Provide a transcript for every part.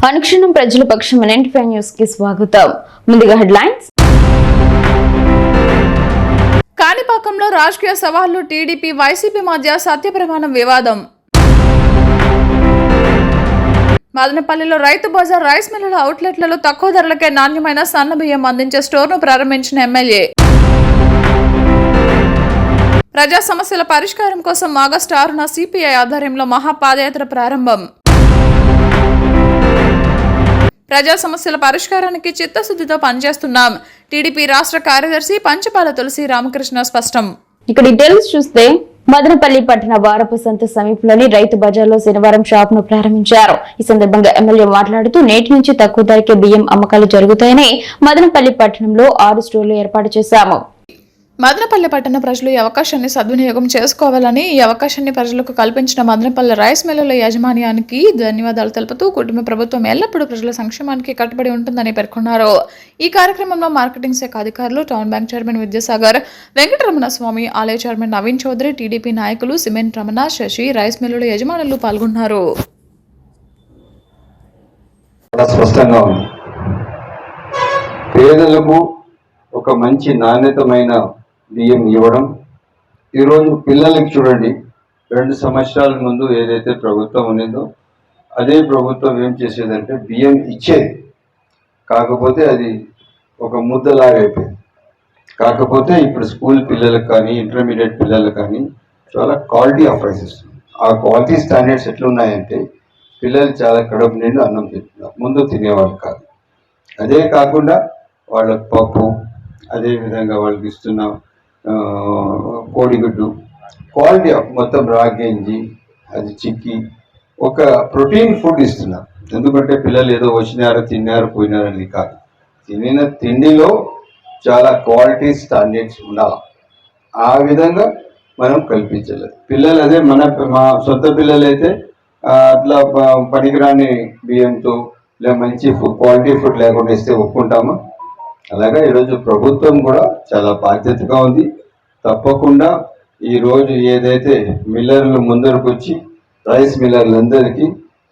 అనుక్షణం ప్రజల పక్షం NN5 news కి స్వాగతం. ముందుగా హెడ్లైన్స్. కాణిపాకంలో రాజకీయ సవాళ్లు, టీడీపీ వైసీపీ మధ్య సత్యప్రమాణం వివాదం. మదనపల్లిలో రైతు బజార్ రైస్ మిల్లుల అవుట్లెట్లలో తక్కువ ధరలకే నాణ్యమైన సన్న బియ్యం అందించే స్టోర్ను ప్రారంభించిన ఎమ్మెల్యే. ప్రజా సమస్యల పరిష్కారం కోసం ఆగస్టు 6న సిపిఐ ఆధ్వర్యంలో మహాపాదయాత్ర ప్రారంభం. ప్రజా సమస్యల పరిష్కారానికి చిత్తశుద్ధితో పనిచేస్తున్నాం. టీడీపీ రాష్ట్ర కార్యదర్శి పంచపాల తులసి రామకృష్ణ స్పష్టం. ఇక డీటెయిల్స్ చూస్తే మదనపల్లి పట్టణ వారపు సంత సమీపంలోని రైతు బజార్లో శనివారం షాప్ ను ప్రారంభించారు. ఈ సందర్భంగా ఎమ్మెల్యే మాట్లాడుతూ నేటి నుంచి తక్కువ ధరకే బియ్యం అమ్మకాలు జరుగుతాయని మదనపల్లి పట్టణంలో 6 స్టోర్లు ఏర్పాటు చేశాము. మదనపల్లి పట్టణ ప్రజలు ఈ అవకాశాన్ని సద్వినియోగం చేసుకోవాలని, ఈ అవకాశాన్ని ప్రజలకు కల్పించిన మదనపల్లి రైస్ మిల్లుల యాజమాన్యానికి ధన్యవాదాలు తెలుపుతూ కుటుంబ ప్రభుత్వం ఎల్లప్పుడూ ప్రజల సంక్షేమానికి కట్టుబడి ఉంటుందని పేర్కొన్నారు. ఈ కార్యక్రమంలో మార్కెటింగ్ శాఖ అధికారులు, town bank chairman Vidyasagar, Venkataramana Swami, ఆలయ చైర్మన్ నవీన్ చౌదరి, టీడీపీ నాయకులు సిమెంట్ రమణ, శశి, రైస్ మిల్లుల యజమానులు పాల్గొన్నారు. పేదలకు ఒక మంచి నాణ్యతమైన బియ్యం ఇవ్వడం. ఈరోజు పిల్లలకి చూడండి, 2 సంవత్సరాల ముందు ఏదైతే ప్రభుత్వం ఉన్నదో అదే ప్రభుత్వం ఏం చేసేదంటే బియ్యం ఇచ్చేది, కాకపోతే అది ఒక ముద్దలాగా అయిపోయింది. కాకపోతే ఇప్పుడు స్కూల్ పిల్లలకు కానీ, ఇంటర్మీడియట్ పిల్లలకు కానీ చాలా క్వాలిటీ ఆఫ్ రైస్ ఇస్తుంది. ఆ క్వాలిటీ స్టాండర్డ్స్ ఎట్లున్నాయంటే పిల్లలు చాలా కడుపు నిండు అన్నం తింటున్నారు, ముందు తినేవాళ్ళు కాదు. అదే కాకుండా వాళ్ళకి పప్పు, అదేవిధంగా వాళ్ళకి ఇస్తున్న కోడిగుడ్డు క్వాలిటీ మొత్తం రాగేంజి, అది చిక్కి ఒక ప్రోటీన్ ఫుడ్ ఇస్తున్నారు. ఎందుకంటే పిల్లలు ఏదో వచ్చినారు, తిన్నారు, పోయినారని కాదు. తినిన తిండిలో చాలా క్వాలిటీ స్టాండర్డ్స్ ఉండాలి. ఆ విధంగా మనం కల్పించలేదు. పిల్లలు అదే మా సొంత పిల్లలు అయితే అట్లా పనికిరాని బియ్యంతో లేదా మంచి క్వాలిటీ ఫుడ్ లేకుండా ఇస్తే ఒప్పుకుంటామా? అలాగే ఈరోజు ప్రభుత్వం కూడా చాలా బాధ్యతగా ఉంది. తప్పకుండా ఈరోజు ఏదైతే మిల్లర్లు ముందరకు వచ్చి రైస్ మిల్లర్లందరికీ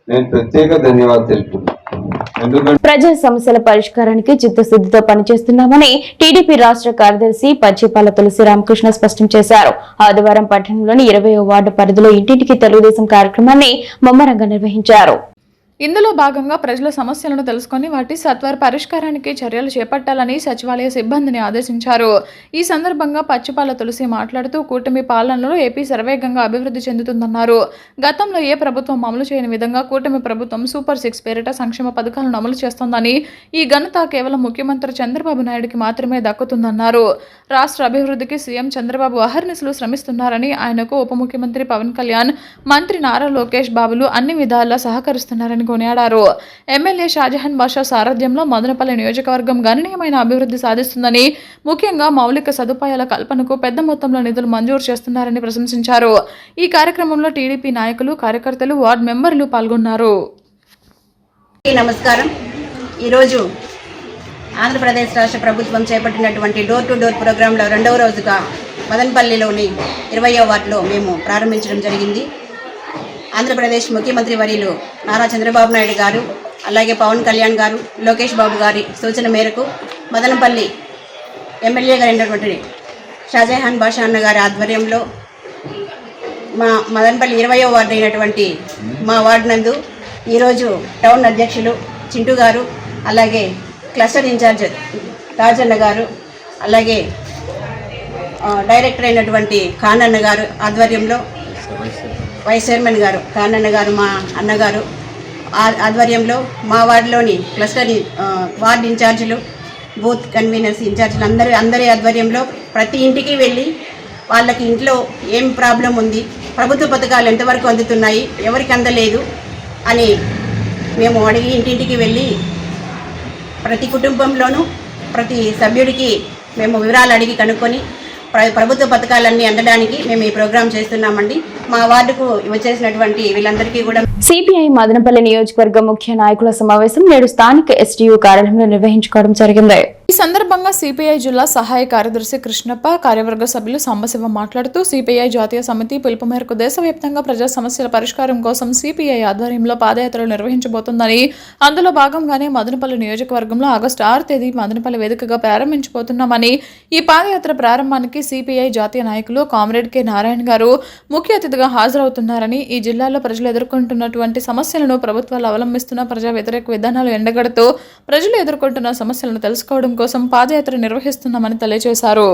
నేను ప్రత్యేక ధన్యవాదాలు తెలుపుతున్నాను. ప్రజా సమస్యల పరిష్కారానికి చిత్తశుద్ధితో పనిచేస్తున్నామని టీడీపీ రాష్ట్ర కార్యదర్శి పంచపాల తులసి రామకృష్ణ స్పష్టం చేశారు. ఆదివారం పట్టణంలోని 20వ వార్డు పరిధిలో ఇంటింటికి తెలుగుదేశం కార్యక్రమాన్ని ముమ్మరంగా నిర్వహించారు. ఇందులో భాగంగా ప్రజల సమస్యలను తెలుసుకుని వాటి సత్వర పరిష్కారానికి చర్యలు చేపట్టాలని సచివాలయ సిబ్బందిని ఆదేశించారు. ఈ సందర్భంగా పచ్చిపాల తులసి మాట్లాడుతూ కూటమి పాలనలో ఏపీ శరవేగంగా అభివృద్ధి చెందుతుందన్నారు. గతంలో ఏ ప్రభుత్వం అమలు చేయని విధంగా కూటమి ప్రభుత్వం సూపర్ 6 పేరిట సంక్షేమ పథకాలను అమలు చేస్తోందని, ఈ ఘనత కేవలం ముఖ్యమంత్రి చంద్రబాబు నాయుడుకి మాత్రమే దక్కుతుందన్నారు. రాష్ట్ర అభివృద్ధికి సీఎం చంద్రబాబు అహర్నిశలు శ్రమిస్తున్నారని, ఆయనకు ఉప ముఖ్యమంత్రి పవన్ కళ్యాణ్, మంత్రి నారా లోకేష్ బాబులు అన్ని విధాలా సహకరిస్తున్నారని కొనియాడారు. ఎమ్మెల్యే షాజహాన్ బాషా సారథ్యంలో మదనపల్లి నియోజకవర్గం గణనీయమైన అభివృద్ధి సాధిస్తుందని, ముఖ్యంగా మౌలిక సదుపాయాల కల్పనకు పెద్ద మొత్తంలో నిధులు మంజూరు చేస్తున్నారని ప్రశంసించారు. ఈ కార్యక్రమంలో టీడీపీ నాయకులు, కార్యకర్తలు, వార్డు మెంబర్లు పాల్గొన్నారు. నమస్కారం. ఈరోజు ఆంధ్రప్రదేశ్ రాష్ట్ర ప్రభుత్వం చేపట్టినటువంటి డోర్ టు డోర్ ప్రోగ్రాంలో 2వ రోజుగా మదనపల్లిలోని 20వ వార్డులో మేము ప్రారంభించడం జరిగింది. ఆంధ్రప్రదేశ్ ముఖ్యమంత్రి వర్యులు నారా చంద్రబాబు నాయుడు గారు, అలాగే పవన్ కళ్యాణ్ గారు, లోకేష్ బాబు గారి సూచన మేరకు మదనపల్లి ఎమ్మెల్యే గారైనటువంటి షాజహాన్ బాషా అన్న గారి ఆధ్వర్యంలో మా మదనపల్లి 20వ వార్డు అయినటువంటి మా వార్డు నందు ఈరోజు టౌన్ అధ్యక్షులు చింటూ గారు, అలాగే క్లస్టర్ ఇన్ఛార్జ్ రాజన్న గారు, అలాగే డైరెక్టర్ అయినటువంటి ఖానన్న గారు ఆధ్వర్యంలో, వైస్ చైర్మన్ గారు ఖానన్న గారు, మా అన్నగారు ఆధ్వర్యంలో మా వార్డులోని క్లస్టర్ వార్డు ఇన్ఛార్జీలు, బూత్ కన్వీనర్స్, ఇన్ఛార్జీలు అందరి ఆధ్వర్యంలో ప్రతి ఇంటికి వెళ్ళి వాళ్ళకి ఇంట్లో ఏం ప్రాబ్లం ఉంది, ప్రభుత్వ పథకాలు ఎంతవరకు అందుతున్నాయి, ఎవరికి అందలేదు అని మేము అడిగి ఇంటింటికి వెళ్ళి ప్రతి కుటుంబంలోనూ ప్రతి సభ్యుడికి మేము వివరాలు అడిగి కనుక్కొని ప్రభుత్వ పథకాలన్నీ అందడానికి మేము ఈ ప్రోగ్రాం చేస్తున్నామండి. మా వార్డుకు వచ్చేసినటువంటి వీళ్ళందరికీ కూడా సిపిఐ మదనపల్లి నియోజకవర్గ ముఖ్య నాయకుల సమావేశం నేడు స్థానిక ఎస్టీయూ కార్యాలయంలో నిర్వహించుకోవడం జరిగింది. ఈ సందర్భంగా సిపిఐ జిల్లా సహాయ కార్యదర్శి కృష్ణప్ప, కార్యవర్గ సభ్యులు సాంబశివ మాట్లాడుతూ సిపిఐ జాతీయ సమితి పిలుపు మేరకు దేశవ్యాప్తంగా ప్రజా సమస్యల పరిష్కారం కోసం సిపిఐ ఆధ్వర్యంలో పాదయాత్రలు నిర్వహించబోతుందని, అందులో భాగంగానే మదనపల్లి నియోజకవర్గంలో ఆగస్టు 6 తేదీ మదనపల్లి వేదికగా ప్రారంభించబోతున్నామని, ఈ పాదయాత్ర ప్రారంభానికి సిపిఐ జాతీయ నాయకులు కామ్రేడ్ కె నారాయణ గారు ముఖ్య అతిథిగా హాజరవుతున్నారని, ఈ జిల్లాలో ప్రజలు ఎదుర్కొంటున్నటువంటి సమస్యలను, ప్రభుత్వాలు అవలంబిస్తున్న ప్రజా వ్యతిరేక విధానాలు ఎండగడుతూ ప్రజలు ఎదుర్కొంటున్న సమస్యలను తెలుసుకోవడం కోసం పాదయాత్ర నిర్వహిస్తున్నామని తెలియజేశారు.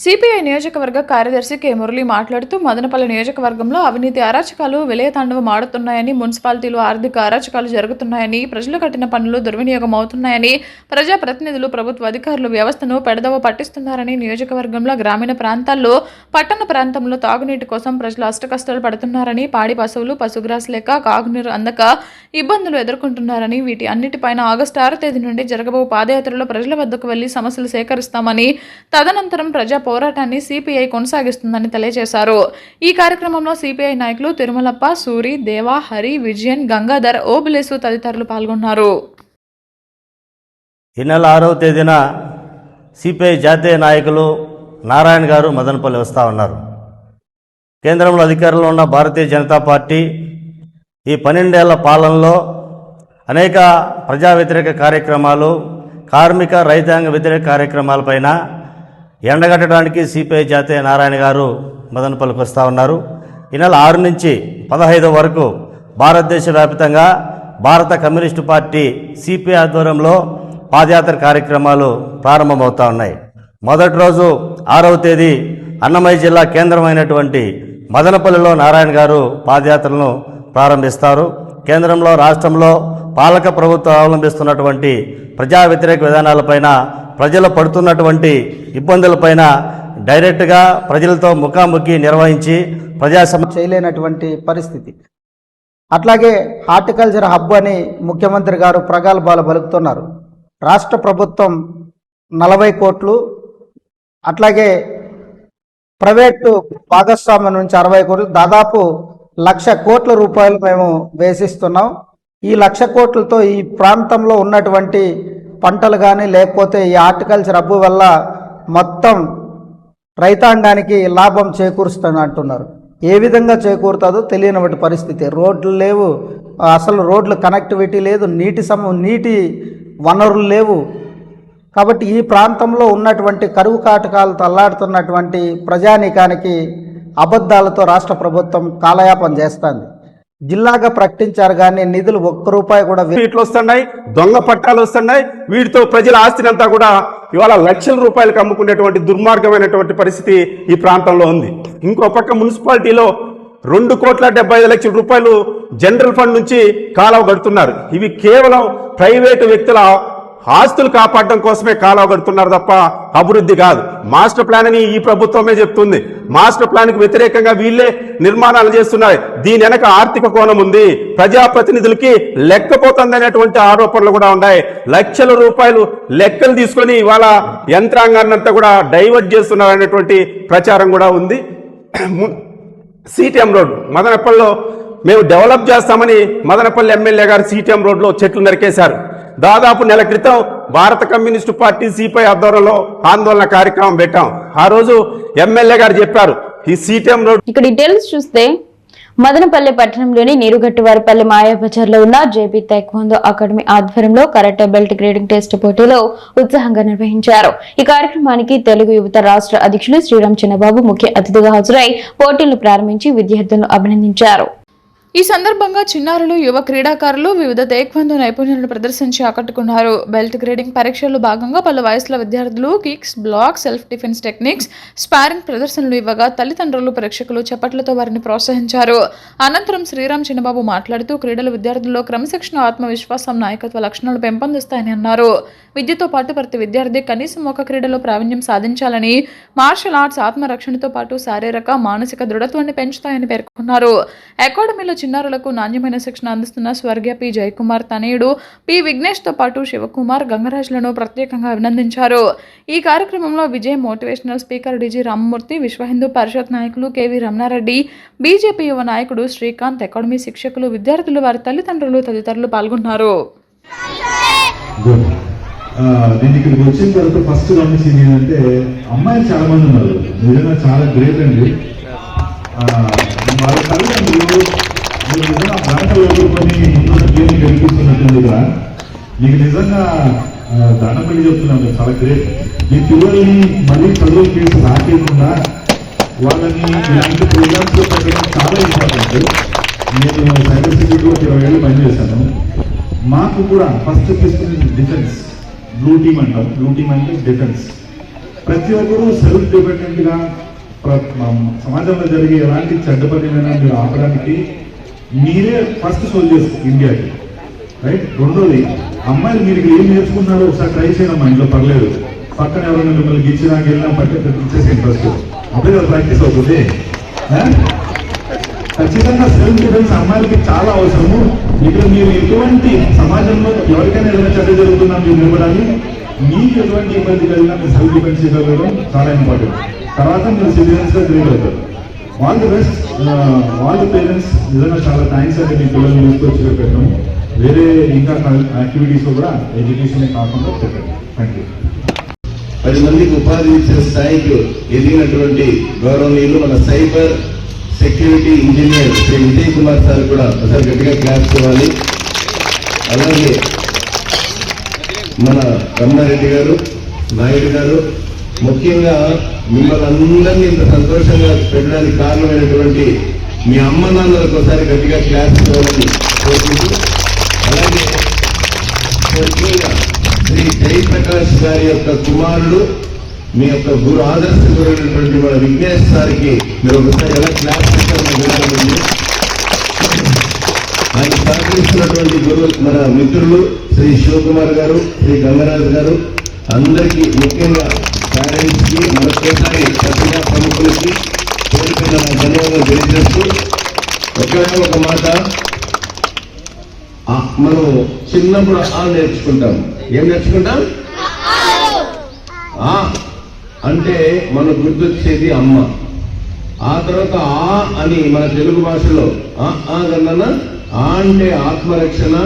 సిపిఐ నియోజకవర్గ కార్యదర్శి కె మురళి మాట్లాడుతూ మదనపల్లి నియోజకవర్గంలో అవినీతి అరాచకాలు విలయతాండవం ఆడుతున్నాయని, మున్సిపాలిటీలో ఆర్థిక అరాచకాలు జరుగుతున్నాయని, ప్రజలు కట్టిన పనులు దుర్వినియోగం అవుతున్నాయని, ప్రజాప్రతినిధులు, ప్రభుత్వ అధికారులు వ్యవస్థను పెడదవ పట్టిస్తున్నారని, నియోజకవర్గంలో గ్రామీణ ప్రాంతాల్లో, పట్టణ ప్రాంతంలో తాగునీటి కోసం ప్రజలు అష్టకష్టాలు పడుతున్నారని, పాడి పశువులు పశుగ్రాస్ లేక కాగునీరు అందక ఇబ్బందులు ఎదుర్కొంటున్నారని, వీటి అన్నిటిపైన ఆగస్టు 6 తేదీ నుండి జరగబో పాదయాత్రలో ప్రజల వద్దకు వెళ్లి సమస్యలు సేకరిస్తామని, తదనంతరం ప్రజా పోరాటాన్ని సిపిఐ కొనసాగిస్తుందని తెలియజేశారు. ఈ కార్యక్రమంలో సిపిఐ నాయకులు తిరుమలప్ప, సూరి, దేవా, హరి, విజయన్, గంగాధర్, ఓబులేసు తదితరులు పాల్గొన్నారు. ఈ నెల 6వ తేదీన సిపిఐ జాతీయ నాయకులు నారాయణ గారు మదనపల్లి వస్తూ ఉన్నారు. కేంద్రంలో అధికారంలో ఉన్న భారతీయ జనతా పార్టీ ఈ 12 ఏళ్ల పాలనలో అనేక ప్రజా వ్యతిరేక కార్యక్రమాలు, కార్మిక రైతాంగ వ్యతిరేక కార్యక్రమాలపైన ఎండగట్టడానికి సిపిఐ జాతీయ నారాయణ గారు మదనపల్లికి వస్తూ ఉన్నారు. ఈ నెల 6 నుంచి 15 వరకు భారతదేశ వ్యాప్తంగా భారత కమ్యూనిస్టు పార్టీ సిపిఐ ఆధ్వర్యంలో పాదయాత్ర కార్యక్రమాలు ప్రారంభమవుతూ ఉన్నాయి. మొదటి రోజు 6వ తేదీ అన్నమయ్య జిల్లా కేంద్రమైనటువంటి మదనపల్లిలో నారాయణ గారు పాదయాత్రలను ప్రారంభిస్తారు. కేంద్రంలో, రాష్ట్రంలో పాలక ప్రభుత్వం అవలంబిస్తున్నటువంటి ప్రజా వ్యతిరేక విధానాలపైన, ప్రజలు పడుతున్నటువంటి ఇబ్బందులపైన డైరెక్ట్గా ప్రజలతో ముఖాముఖి నిర్వహించి ప్రజా చేయలేనటువంటి పరిస్థితి. అట్లాగే హార్టికల్చర్ హబ్ అని ముఖ్యమంత్రి గారు ప్రగల్భాలు పలుకుతున్నారు. రాష్ట్ర ప్రభుత్వం 40 కోట్లు, అట్లాగే ప్రైవేటు భాగస్వామ్యం నుంచి 60 కోట్లు, దాదాపు 1,00,000 కోట్ల రూపాయలు మేము వేసిస్తున్నాం. ఈ 1,00,000 కోట్లతో ఈ ప్రాంతంలో ఉన్నటువంటి పంటలు కానీ, లేకపోతే ఈ హార్టికల్చర్ హబ్బు వల్ల మొత్తం రైతాంగానికి లాభం చేకూరుస్తుంది అంటున్నారు. ఏ విధంగా చేకూరుతుందో తెలియనటువంటి పరిస్థితి. రోడ్లు లేవు, అసలు రోడ్లు కనెక్టివిటీ లేదు, నీటి వనరులు లేవు. కాబట్టి ఈ ప్రాంతంలో ఉన్నటువంటి కరువు కాటకాలతో అల్లాడుతున్నటువంటి ప్రజానీకానికి అబద్ధాలతో రాష్ట్ర ప్రభుత్వం కాలయాపన చేస్తుంది. జిల్లాగా ప్రకటించారు కానీ నిధులు 1 రూపాయి కూడా వీటిలో వస్తున్నాయి, దొంగ పట్టాలు వస్తున్నాయి. వీటితో ప్రజల ఆస్తిని అంతా కూడా ఇవాళ లక్షల రూపాయలకు అమ్ముకునేటువంటి దుర్మార్గమైనటువంటి పరిస్థితి ఈ ప్రాంతంలో ఉంది. ఇంకో పక్క మున్సిపాలిటీలో 2,75,00,000 రూపాయలు జనరల్ ఫండ్ నుంచి కాలువ కడుతున్నారు. ఇవి కేవలం ప్రైవేటు వ్యక్తుల ఆస్తులు కాపాడడం కోసమే కాలువ కడుతున్నారు తప్ప అభివృద్ధి కాదు. మాస్టర్ ప్లాన్ అని ఈ ప్రభుత్వమే చెప్తుంది. మాస్టర్ ప్లాన్ కు వ్యతిరేకంగా వీళ్ళే నిర్మాణాలు చేస్తున్నారు. దీని వెనక ఆర్థిక కోణం ఉంది, ప్రజాప్రతినిధులకి లెక్కపోతుంది అనేటువంటి ఆరోపణలు కూడా ఉన్నాయి. లక్షల రూపాయలు లెక్కలు తీసుకొని ఇవాళ యంత్రాంగాన్ని అంతా కూడా డైవర్ట్ చేస్తున్నారు అనేటువంటి ప్రచారం కూడా ఉంది. సిటిఎం రోడ్ మదనపల్లిలో మేము డెవలప్ చేస్తామని మదనపల్లి ఎమ్మెల్యే గారు సిటిఎం రోడ్లో చెట్లు నరికేశారు. దాదాపు నెల క్రితం భారత కమ్యూనిస్టు పార్టీ సిపిఐ ఆధ్వర్యంలో ఆందోళన కార్యక్రమం పెట్టాం. ఆ రోజు ఎమ్మెల్యే గారు చెప్పారు ఈ సిటిఎం రోడ్. ఇక డీటెయిల్స్ చూస్తే మదనపల్లి పట్టణంలోని నీరుగట్టువారిపల్లి మాయాబజార్లో ఉన్న జేబీ తైక్వాందో అకాడమీ ఆధ్వర్యంలో కరాటే బెల్ట్ గ్రేడింగ్ టెస్ట్ పోటీలో ఉత్సాహంగా నిర్వహించారు. ఈ కార్యక్రమానికి తెలుగు యువత రాష్ట్ర అధ్యక్షులు శ్రీరామ్ చిన్నబాబు ముఖ్య అతిథిగా హాజరై పోటీలను ప్రారంభించి విద్యార్థులను అభినందించారు. ఈ సందర్భంగా చిన్నారులు, యువ క్రీడాకారులు వివిధ తైక్వాందో నైపుణ్యాలను ప్రదర్శించి ఆకట్టుకున్నారు. బెల్ట్ గ్రేడింగ్ పరీక్షల్లో భాగంగా పలు వయసుల విద్యార్థులు kicks, block, self defence techniques, sparring ప్రదర్శనలు ఇవ్వగా తల్లిదండ్రులు, ప్రేక్షకులు చప్పట్లతో వారిని ప్రోత్సహించారు. అనంతరం శ్రీరామ్ చిన్నబాబు మాట్లాడుతూ క్రీడలు విద్యార్థుల్లో క్రమశిక్షణ, ఆత్మవిశ్వాసం, నాయకత్వ లక్షణాలు పెంపొందిస్తాయని అన్నారు. విద్యతో పాటు ప్రతి విద్యార్థి కనీసం ఒక క్రీడలో ప్రావీణ్యం సాధించాలని, మార్షల్ ఆర్ట్స్ ఆత్మరక్షణతో పాటు శారీరక, మానసిక దృఢత్వాన్ని పెంచుతాయని పేర్కొన్నారు. అకాడమీలో చిన్నారులకు నాణ్యమైన శిక్షణ అందిస్తున్న స్వర్గీయ పి జయకుమార్ తనయుడు పి విఘ్నేష్తో పాటు శివకుమార్ గంగరాజులను ప్రత్యేకంగా అభినందించారు. ఈ కార్యక్రమంలో విజయ్ మోటివేషనల్ స్పీకర్ డిజి రామమూర్తి, విశ్వ హిందూ పరిషత్ నాయకులు కెవి రమణారెడ్డి, బీజేపీ యువ నాయకుడు శ్రీకాంత్, అకాడమీ శిక్షకులు, విద్యార్థులు, వారి తల్లిదండ్రులు తదితరులు పాల్గొన్నారు. నేను ఇక్కడికి వచ్చిన తర్వాత ఫస్ట్ గమనించింది ఏంటంటే అమ్మాయిలు చాలా మంది ఉన్నారు. నిజంగా చాలా గ్రేట్ అండి. వాళ్ళ తల్లిదండ్రులు మీరు నిజంగా ప్రాంతాలు ఎదుర్కొని ముందున్న గేమ్ గెలిపిస్తున్నట్టుంది కదా. మీకు నిజంగా దండపల్లి చెప్తున్నాను, చాలా గ్రేట్. మీ పిల్లల్ని మళ్ళీ చదువు కేసు రాకేయకుండా వాళ్ళని ఇలాంటి ప్రోగ్రామ్స్లో పెట్టడం చాలా ఇంపార్టెంట్. నేను సైబర్ సెక్యూరిటీలో 20 ఏళ్ళు పనిచేశాను. మాకు కూడా ఫస్ట్ తీసుకుని డిఫెన్స్ బ్లూ టీమ్ అంటాం. బ్లూ టీమ్ అంటే డిఫెన్స్. ప్రతి ఒక్కరూ సెల్ఫ్ డిపెండెంట్గా సమాజంలో జరిగే ఎలాంటి చెడ్డ పనినైనా మీరు ఆపడానికి మీరే ఫస్ట్ సోల్జర్స్ ఇండియాకి, రైట్. రెండోది, అమ్మాయిలు మీరు ఏం నేర్చుకున్నారో ఒకసారి ట్రై చేయడం మా ఇంట్లో పర్లేదు. పక్కన ఎవరైనా మిమ్మల్ని గిచ్చినా గెలినా పట్టే ఇచ్చేసేయండి ఫస్ట్. అప్పుడే కదా ప్రాక్టీస్ అవుతుంది. ఖచ్చితంగా సెల్ఫ్ డిఫెన్స్ అమ్మాయిలకి చాలా అవసరము. ఇక్కడ మీరు ఎటువంటి సమాజంలో ఎవరికైనా ఏదైనా చెడ్డ జరుగుతున్నా మీరు నిలబడాలి. మీకు ఎటువంటి ఇబ్బంది కలిగినా మీరు సెల్ఫ్ డిఫెన్స్ చేయగలగడం చాలా ఇంపార్టెంట్. తర్వాత మీరు సిటిజన్స్గా గ్రేట్ అవుతారు. All the best. All the parents నిజంగా చాలా థ్యాంక్స్ అండి. మీ పిల్లల్ని తీసుకొచ్చి పెట్టడం, వేరే ఇంకా యాక్టివిటీస్ కూడా ఎడ్యుకేషన్ కాకుండా పెట్టండి. Thank you. 10 మందికి ఉపాధి ఇచ్చే స్థాయికి ఎదిగినటువంటి గౌరవనీయులు మన cyber security engineer Shri Vijay Kumar sir కూడా ఒకసారి గట్టిగా క్లాప్స్ ఇవ్వాలి. అలాగే మన రమణారెడ్డి గారు, నాయుడు గారు, ముఖ్యంగా మిమ్మల్ని అందరినీ ఇంత సంతోషంగా పెట్టడానికి కారణమైనటువంటి మీ అమ్మ నాన్నలకు ఒకసారి గట్టిగా క్లాప్స్ ఇవ్వాలని కోరుకుంటూ, అలాగే ముఖ్యంగా శ్రీ జయప్రకాష్ గారి యొక్క కుమారుడు, మీ యొక్క గురు ఆదర్శ గురైనటువంటి మన విఘ్నేష్ సార్కి మీరు ఒకసారి ఎలా క్లాస్ చేస్తారని ఆయన సహకరిస్తున్నటువంటి గురు మన మిత్రులు శ్రీ శివకుమార్ గారు, శ్రీ గంగరాజు గారు, అందరికీ ముఖ్యంగా పేరెంట్స్ కి మరొకసారి పత్రికా ప్రముఖులకి పేరుకున్న నా ధన్యవాదాలు తెలియజేస్తూ, ఒకే ఒక మాట, మనం చిన్నప్పుడు నేర్చుకుంటాం. ఏం నేర్చుకుంటాం? అంటే మనకు గుర్తొచ్చేది అమ్మ. ఆ తర్వాత అని మన తెలుగు భాషలో కన్నా అంటే ఆత్మరక్షణ,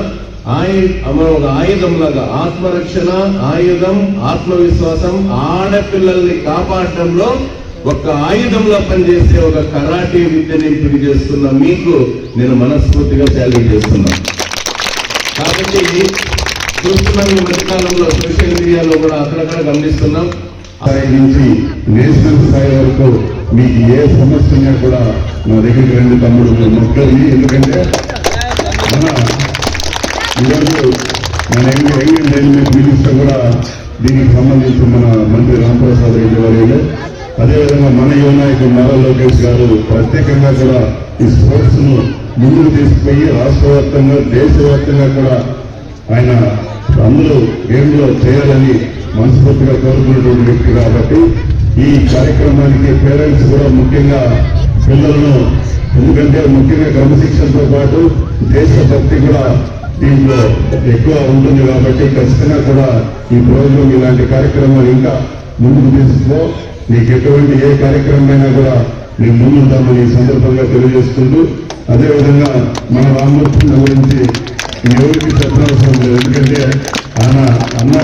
ఒక ఆయుధం లాగా. ఆత్మరక్షణ, ఆయుధం, ఆత్మవిశ్వాసం, ఆడపిల్లల్ని కాపాడటంలో ఒక ఆయుధంలో పనిచేసే ఒక కరాటే విద్యని ఎంపిక చేస్తున్న మీకు నేను మనస్ఫూర్తిగా ఛాలెంజ్ చేస్తున్నాను. కాబట్టి చూస్తున్నాం, ఈ మధ్యకాలంలో సోషల్ మీడియాలో కూడా అక్కడక్కడ గమనిస్తున్నాం. స్థాయి నుంచి నేషనల్ స్థాయి వరకు మీకు ఏ సమస్య ఉన్నా కూడా నా దగ్గరికి రండి తమ్ముడు, మొక్కల్ని. ఎందుకంటే ఈరోజు మన యంగ్ డైనమిక్ మినిస్టర్ కూడా దీనికి సంబంధించి మన మంత్రి రాంప్రసాద్ రెడ్డి వారు, అదేవిధంగా మన యువ నాయకుడు నారా లోకేష్ గారు ప్రత్యేకంగా కూడా ఈ స్పోర్ట్స్ ను ముందుకు తీసుకుపోయి రాష్ట్ర వ్యాప్తంగా, దేశవ్యాప్తంగా కూడా ఆయన అందరూ గేమ్లో చేయాలని మనస్ఫూర్తిగా కోరుకున్నటువంటి వ్యక్తి. కాబట్టి ఈ కార్యక్రమానికి పేరెంట్స్ కూడా ముఖ్యంగా పిల్లలను, ఎందుకంటే ముఖ్యంగా క్రమశిక్షణతో పాటు దేశభక్తి కూడా దీంట్లో ఎక్కువ ఉంటుంది. కాబట్టి ఖచ్చితంగా కూడా ఈ ప్రోగ్రాం, ఇలాంటి కార్యక్రమాలు ఇంకా ముందుకు తీసుకో, నీకు ఎటువంటి ఏ కార్యక్రమమైనా కూడా నేను ముందుంటామని ఈ సందర్భంగా తెలియజేస్తుంటూ, అదేవిధంగా మన రామమూర్తి గురించి ఎవరికి చెప్పనవసరం లేదు. ఎందుకంటే ఆయన అన్న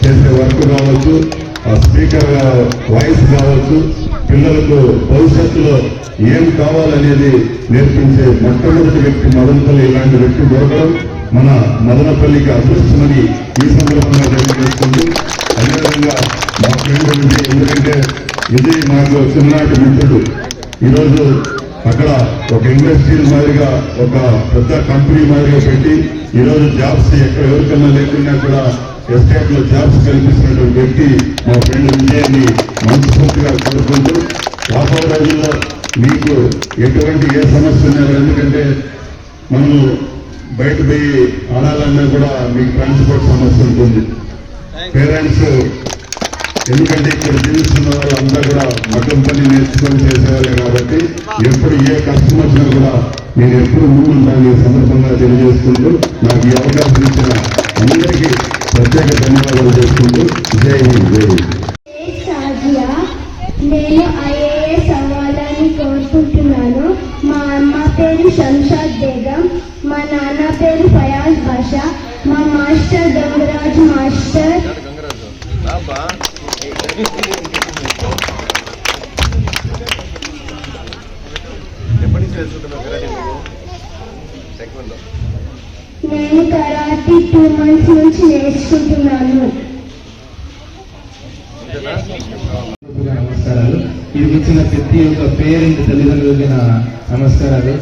చేసే వర్క్ కావచ్చు, ఆ స్పీకర్ వాయిస్ కావచ్చు, పిల్లలకు భవిష్యత్తులో ఏం కావాలనేది నేర్పించే మొట్టమొదటి వ్యక్తి మదనపల్లి. ఇలాంటి వ్యక్తి దొరకడం మన మదనపల్లికి అదృష్టమని ఈ సందర్భంగా తెలియజేస్తుంది. అదేవిధంగా మా ఫ్రెండ్ విజయ్, ఎందుకంటే విజయ్ నాకు చిన్ననాటి మిత్రుడు. ఈరోజు అక్కడ ఒక ఇండస్ట్రియల్ మాదిరిగా, ఒక పెద్ద కంపెనీ మాదిరిగా పెట్టి ఈరోజు జాబ్స్ ఎక్కడ ఎవరికన్నా లేకున్నా కూడా ఎస్టేట్ లో జాబ్స్ కల్పిస్తున్నటువంటి వ్యక్తి మా ఫ్రెండ్ విజయాన్ని మనస్ఫూర్తిగా కోరుకుంటూ, రాబోయే రోజుల్లో మీకు ఎటువంటి ఏ సమస్య ఉన్నా, ఎందుకంటే మనము బయట పోయి ఆడాలన్నా కూడా మీకు ట్రాన్స్పోర్ట్ సమస్య ఉంటుంది. పేరెంట్స్ ఎందుకంటే ఇక్కడ జీవిస్తున్న వాళ్ళంతా కూడా మగ్గం పని నేర్చుకొని చేసేవాళ్ళే కాబట్టి ఎప్పుడు ఏ కష్టం వచ్చినా కూడా నేను ఎప్పుడు ముందుంటాను ఈ సందర్భంగా తెలియజేసుకుంటూ నాకు ఈ అవకాశం ఇచ్చిన అందరికీ ప్రత్యేక ధన్యవాదాలు చేసుకుంటూ జై హింద్ జై హింద్. నేను ఐఏఎస్ అవ్వాలని కోరుకుంటున్నాను. మా అమ్మ పేరు శంషాద్ బేగం, మా నాన్న పేరు ఫయాజ్ బాషా, మా మాస్టర్ గంగరాజ్ మాస్టర్. నేను కరాటే 2 months నుంచి నేర్చుకుంటున్నాను. నమస్కారాలు. ఇది ఇచ్చిన ప్రతి ఒక్క పేరెంట్ తల్లిదండ్రులకి నా నమస్కారాలు.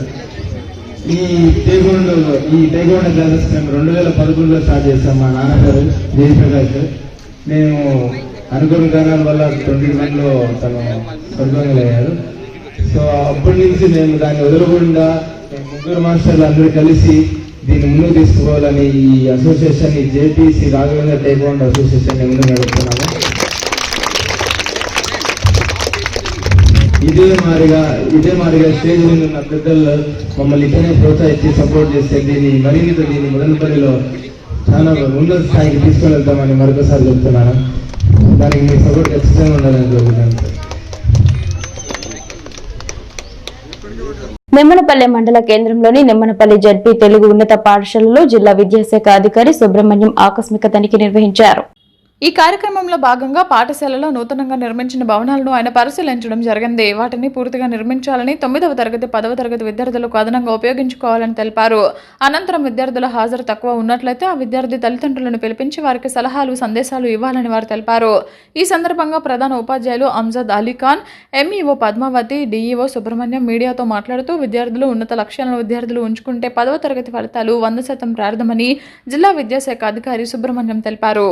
ఈ టేగోండ క్లాసెస్ మేము 2011లో స్టార్ట్ చేస్తాం. మా నాన్నగారు జయప్రకాష్. మేము అనుకోని కారణాల వల్ల 2021లో తను స్వర్గంగాలయ్యారు. సో అప్పటి నుంచి మేము దాన్ని వదలకుండా ముగ్గురు మాస్టర్లు అందరూ కలిసి దీన్ని ముందుకు తీసుకుపోవాలని ఈ అసోసియేషన్, ఈ జేపీసీ రాఘవేంద్ర టేగోండ అసోసియేషన్ ముందుకు నడుపుతున్నాము. ఇదే మాదిరిగా స్టేజ్ మీద ఉన్న పెద్దలు మమ్మల్ని ఇక్కడనే ప్రోత్సహించి సపోర్ట్ చేస్తే దీన్ని మదనపల్లిలో చాలా ఉన్నత స్థాయికి తీసుకొని వెళ్తామని మరొకసారి చెప్తున్నాను. దానికి మీ సపోర్ట్ ఖచ్చితంగా ఉండాలని కోరుకుంటున్నాను. నిమ్మనపల్లి మండల కేంద్రంలోని నిమ్మనపల్లి జడ్పీ తెలుగు ఉన్నత పాఠశాలలో జిల్లా విద్యాశాఖ అధికారి సుబ్రహ్మణ్యం ఆకస్మిక తనిఖీ నిర్వహించారు. ఈ కార్యక్రమంలో భాగంగా పాఠశాలలో నూతనంగా నిర్మించిన భవనాలను ఆయన పరిశీలించడం జరిగింది. వాటిని పూర్తిగా నిర్మించాలని 9వ తరగతి 10వ తరగతి విద్యార్థులకు అదనంగా ఉపయోగించుకోవాలని తెలిపారు. అనంతరం విద్యార్థుల హాజరు తక్కువ ఉన్నట్లయితే ఆ విద్యార్థి తల్లిదండ్రులను పిలిపించి వారికి సలహాలు సందేశాలు ఇవ్వాలని వారు తెలిపారు. ఈ సందర్భంగా ప్రధాన ఉపాధ్యాయులు అంజద్ అలీఖాన్, ఎంఈఓ పద్మావతి, డిఈఓ సుబ్రహ్మణ్యం మీడియాతో మాట్లాడుతూ విద్యార్థులు ఉన్నత లక్ష్యాలను విద్యార్థులు ఉంచుకుంటే 10వ తరగతి ఫలితాలు 100% ప్రార్థమని జిల్లా విద్యాశాఖ అధికారి సుబ్రహ్మణ్యం తెలిపారు.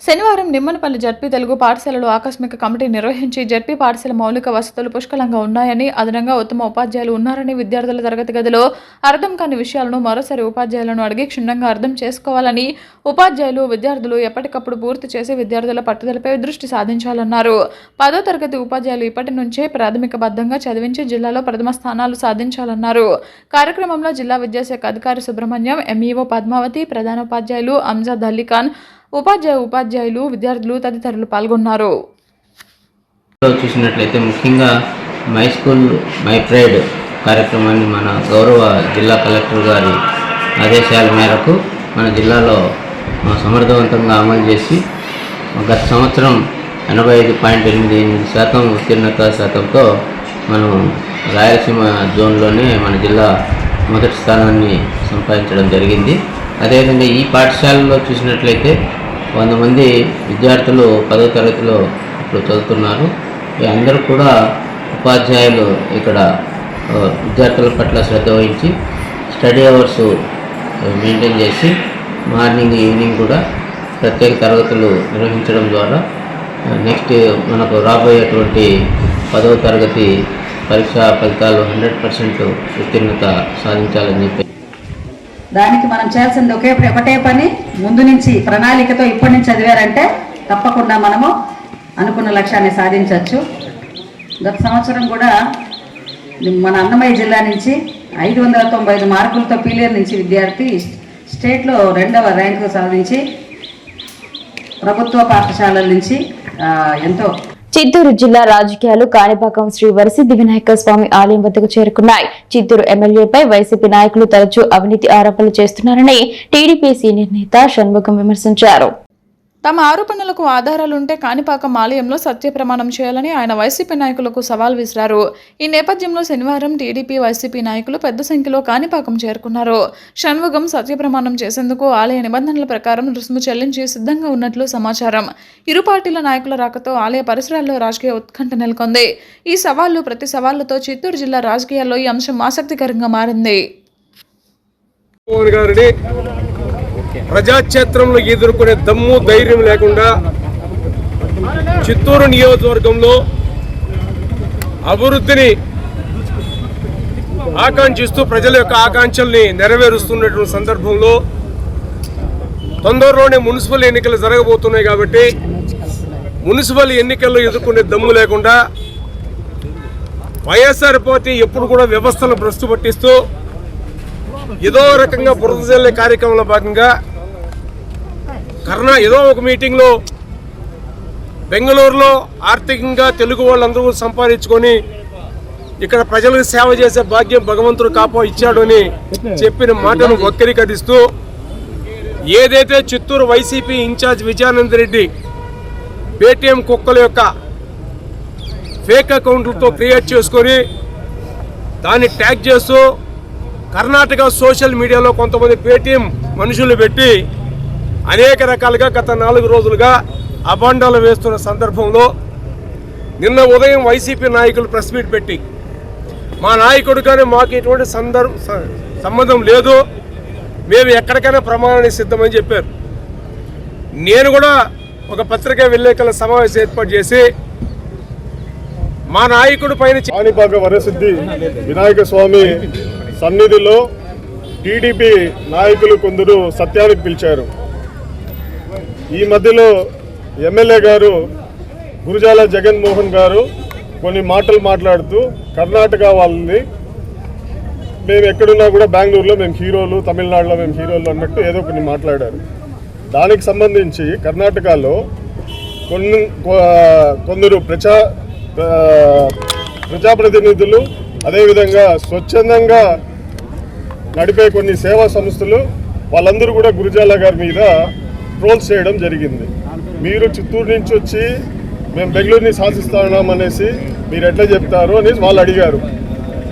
శనివారం నిమ్మనపల్లి జడ్పీ తెలుగు పాఠశాలలో ఆకస్మిక కమిటీ నిర్వహించి జడ్పీ పాఠశాల మౌలిక వసతులు పుష్కలంగా ఉన్నాయని, అదనంగా ఉత్తమ ఉపాధ్యాయులు ఉన్నారని, విద్యార్థుల తరగతి గదిలో అర్థం కాని విషయాలను మరోసారి ఉపాధ్యాయులను అడిగి క్షుణ్ణంగా అర్థం చేసుకోవాలని, ఉపాధ్యాయులు విద్యార్థులు ఎప్పటికప్పుడు పూర్తి చేసి విద్యార్థుల పట్టుదలపై దృష్టి సాధించాలన్నారు. 10వ తరగతి ఉపాధ్యాయులు ఇప్పటి నుంచే ప్రాథమిక బద్దంగా చదివించి జిల్లాలో ప్రథమ స్థానాలు సాధించాలన్నారు. కార్యక్రమంలో జిల్లా విద్యాశాఖ అధికారి సుబ్రహ్మణ్యం, ఎంఈఓ పద్మావతి, ప్రధానోపాధ్యాయులు అంజద్ అలీఖాన్, ఉపాధ్యాయులు, విద్యార్థులు తదితరులు పాల్గొన్నారు. చూసినట్లయితే ముఖ్యంగా మై స్కూల్ మై ప్రైడ్ కార్యక్రమాన్ని మన గౌరవ జిల్లా కలెక్టర్ గారి ఆదేశాల మేరకు మన జిల్లాలో సమర్థవంతంగా అమలు చేసి గత సంవత్సరం 85.88% ఉత్తీర్ణత శాతంతో మనం రాయలసీమ జోన్లోనే మన జిల్లా మొదటి స్థానాన్ని సంపాదించడం జరిగింది. అదేవిధంగా ఈ పాఠశాలలో చూసినట్లయితే 100 మంది విద్యార్థులు 10వ తరగతిలో ఇప్పుడు చదువుతున్నారు. అందరూ కూడా ఉపాధ్యాయులు ఇక్కడ విద్యార్థుల పట్ల శ్రద్ధ వహించి స్టడీ అవర్స్ మెయింటైన్ చేసి మార్నింగ్ ఈవినింగ్ కూడా ప్రత్యేక తరగతులు నిర్వహించడం ద్వారా నెక్స్ట్ మనకు రాబోయేటువంటి 10వ తరగతి పరీక్షా ఫలితాలు 100% ఉత్తీర్ణత సాధించాలని చెప్పి దానికి మనం చేయాల్సింది ఒకటే పని, ముందు నుంచి ప్రణాళికతో ఇప్పటి నుంచి చదివారంటే తప్పకుండా మనము అనుకున్న లక్ష్యాన్ని సాధించవచ్చు. గత సంవత్సరం కూడా మన అన్నమయ్య జిల్లా నుంచి 595 మార్కులతో పీలియర్ నుంచి విద్యార్థి స్టేట్లో 2వ ర్యాంకు సాధించి ప్రభుత్వ పాఠశాలల నుంచి ఎంతో. చిత్తూరు జిల్లా రాజకీయాలు కాణిపాకం శ్రీ వరసిద్ధి వినాయక స్వామి ఆలయం వద్దకు చేరుకున్నాయి. చిత్తూరు ఎమ్మెల్యేపై వైసీపీ నాయకులు తరచూ అవినీతి ఆరోపణలు చేస్తున్నారని టీడీపీ సీనియర్ నేత షణ్ముఖం విమర్శించారు. తమ ఆరోపణలకు ఆధారాలుంటే కాణిపాకం ఆలయంలో సత్య ప్రమాణం చేయాలని ఆయన వైసీపీ నాయకులకు సవాల్ విసిరారు. ఈ నేపథ్యంలో శనివారం టీడీపీ వైసీపీ నాయకులు పెద్ద సంఖ్యలో కాణిపాకం చేరుకున్నారు. షణ్ముఖం సత్య ప్రమాణం చేసేందుకు ఆలయ నిబంధనల ప్రకారం రుసుము చెల్లించి సిద్ధంగా ఉన్నట్లు సమాచారం. ఇరు పార్టీల నాయకుల రాకతో ఆలయ పరిసరాల్లో రాజకీయ ఉత్కంఠ నెలకొంది. ఈ సవాళ్లు ప్రతి సవాళ్లతో చిత్తూరు జిల్లా రాజకీయాల్లో ఈ అంశం ఆసక్తికరంగా మారింది. ప్రజాక్షేత్రంలో ఎదుర్కొనే దమ్ము ధైర్యం లేకుండా చిత్తూరు నియోజకవర్గంలో అభివృద్ధిని ఆకాంక్షిస్తూ ప్రజల యొక్క ఆకాంక్షల్ని నెరవేరుస్తున్నటువంటి సందర్భంలో తొందరలోనే మున్సిపల్ ఎన్నికలు జరగబోతున్నాయి కాబట్టి మున్సిపల్ ఎన్నికల్లో ఎదుర్కొనే దమ్ము లేకుండా వైఎస్ఆర్ పార్టీ ఎప్పుడు కూడా వ్యవస్థను భ్రష్టు పట్టిస్తూ ఏదో రకంగా బురద జల్లే కార్యక్రమంలో భాగంగా ఏదో ఒక మీటింగ్లో బెంగళూరులో ఆర్థికంగా తెలుగు వాళ్ళందరూ సంపాదించుకొని ఇక్కడ ప్రజలకు సేవ చేసే భాగ్యం భగవంతుడు ఇచ్చాడు అని చెప్పిన మాటను వక్రీకరిస్తూ ఏదైతే చిత్తూరు వైసీపీ ఇన్ఛార్జ్ విజయానంద రెడ్డి పేటీఎం కుక్కల యొక్క ఫేక్ అకౌంట్లతో క్రియేట్ చేసుకొని దాన్ని ట్యాగ్ చేస్తూ కర్ణాటక సోషల్ మీడియాలో కొంతమంది పేటీఎం మనుషులు పెట్టి అనేక రకాలుగా గత 4 రోజులుగా అబాండాలు వేస్తున్న సందర్భంలో నిన్న ఉదయం వైసీపీ నాయకులు ప్రెస్ మీట్ పెట్టి మా నాయకుడు కానీ మాకు ఎటువంటి సంబంధం లేదు, మేము ఎక్కడికైనా ప్రమాణానికి సిద్ధమని చెప్పారు. నేను కూడా ఒక పత్రికా విలేకరుల సమావేశం ఏర్పాటు చేసి మా నాయకుడి పైన కాణిపాక వరసిద్ధి వినాయక స్వామి సన్నిధిలో టీడీపీ నాయకులు కొందరు సత్యానికి పిలిచారు. ఈ మధ్యలో ఎమ్మెల్యే గారు గురుజాల జగన్మోహన్ గారు కొన్ని మాటలు మాట్లాడుతూ కర్ణాటక వాళ్ళని మేము ఎక్కడున్నా కూడా బెంగళూరులో మేము హీరోలు, తమిళనాడులో మేము హీరోలు అన్నట్టు ఏదో కొన్ని మాట్లాడారు. దానికి సంబంధించి కర్ణాటకలో కొందరు ప్రజాప్రతినిధులు అదేవిధంగా స్వచ్ఛందంగా నడిపే కొన్ని సేవా సంస్థలు వాళ్ళందరూ కూడా గురుజాల గారి మీద ట్రోల్స్ చేయడం జరిగింది. మీరు చిత్తూరు నుంచి వచ్చి మేము బెంగళూరుని శాసిస్తున్నాం అనేసి మీరు ఎట్లా చెప్తారు అనేసి వాళ్ళు అడిగారు.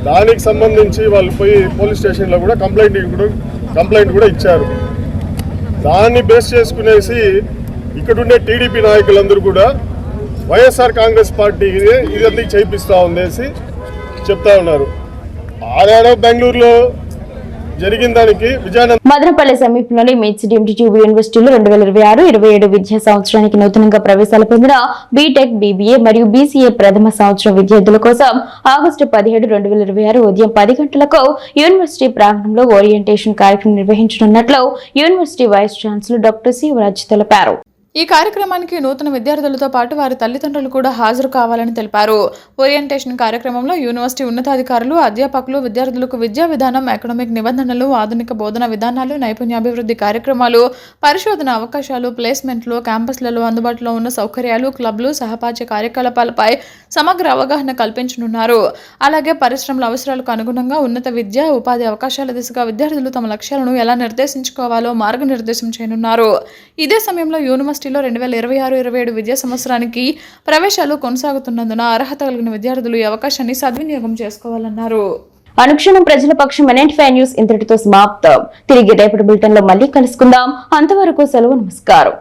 దానికి సంబంధించి వాళ్ళు పోయి పోలీస్ స్టేషన్లో కూడా కంప్లైంట్ కూడా ఇచ్చారు. దాన్ని బేస్ చేసుకునేసి ఇక్కడుండే టీడీపీ నాయకులందరూ కూడా వైఎస్ఆర్ కాంగ్రెస్ పార్టీకి ఇదంతా చేయిస్తా ఉందేసి చెప్తా ఉన్నారు. ఆడాడో బెంగళూరులో జరిగిన దానికి మదనపల్లి సమీపంలోని మేడ్స్ డీమ్డ్ యూనివర్సిటీలో 2026-27 విద్యా సంవత్సరానికి నూతనంగా ప్రవేశాలు పొందిన బీటెక్, బీబీఏ మరియు బీసీఏ ప్రథమ సంవత్సరం విద్యార్థుల కోసం ఆగస్టు 17, 2026 ఉదయం 10 గంటలకు యూనివర్సిటీ ప్రాంగణంలో ఓరియంటేషన్ కార్యక్రమం నిర్వహించనున్నట్లు university vice chancellor doctor Shivaraj తెలిపారు. ఈ కార్యక్రమానికి నూతన విద్యార్థులతో పాటు వారి తల్లిదండ్రులు కూడా హాజరు కావాలని తెలిపారు. ఓరియంటేషన్ కార్యక్రమంలో యూనివర్సిటీ ఉన్నతాధికారులు, అధ్యాపకులు విద్యార్థులకు విద్యా విధానం, ఎకనామిక్ నిబంధనలు, ఆధునిక బోధన విధానాలు, నైపుణ్యాభివృద్ధి కార్యక్రమాలు, పరిశోధన అవకాశాలు, ప్లేస్మెంట్లు, క్యాంపస్లలో అందుబాటులో ఉన్న సౌకర్యాలు, క్లబ్లు, సహపాఠ్య కార్యకలాపాలపై సమగ్ర అవగాహన కల్పించనున్నారు. అలాగే పరిశ్రమల అవసరాలకు అనుగుణంగా ఉన్నత విద్య, ఉపాధి అవకాశాల దిశగా విద్యార్థులు తమ లక్ష్యాలను ఎలా నిర్దేశించుకోవాలో మార్గనిర్దేశం చేయనున్నారు. ఇదే సమయంలో యూనివర్సిటీలో 2026-27 విద్యా సంవత్సరానికి ప్రవేశాలు కొనసాగుతున్నందున అర్హత కలిగిన విద్యార్థులు ఈ అవకాశాన్ని సద్వినియోగం చేసుకోవాలన్నారు. అనుక్షణం ప్రజల పక్షం NN5 న్యూస్ ఇంతటితో సమాప్తం. తిరిగి రేపటి బులెటిన్ లో మళ్ళీ కలుసుకుందాం. అంతవరకు సెలవు, నమస్కారం.